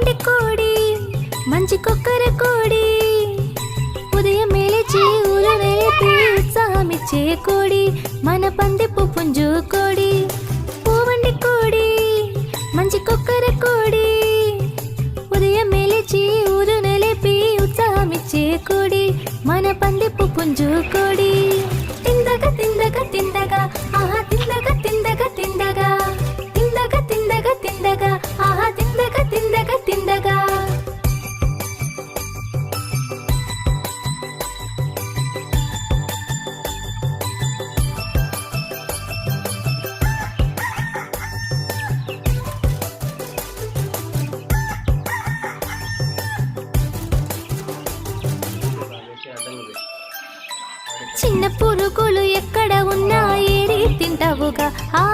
పోవండి కోడి మంచి కొక్కర కోడి ఉదయం లేచి ఊరు నిలిపి ఉత్సాహమిచ్చే కోడి మన పందిపు పుంజు కోడి పోవండి కోడి మంచి కొక్కర కోడి ఉదయం లేచి ఊరు నిలిపి ఉత్సాహమిచ్చే కోడి మన పందిపు పుంజు కోడి తిందగా తిందగా తిందగా ఆహా తిందగా తిందగా తిందగా తిందగా తిందగా తిందగా ఆహా తిందగా తిందగా తిందగా చిన్న పురుగులు ఎక్కడ ఉన్నా ఏరి తింటావుగా ఆ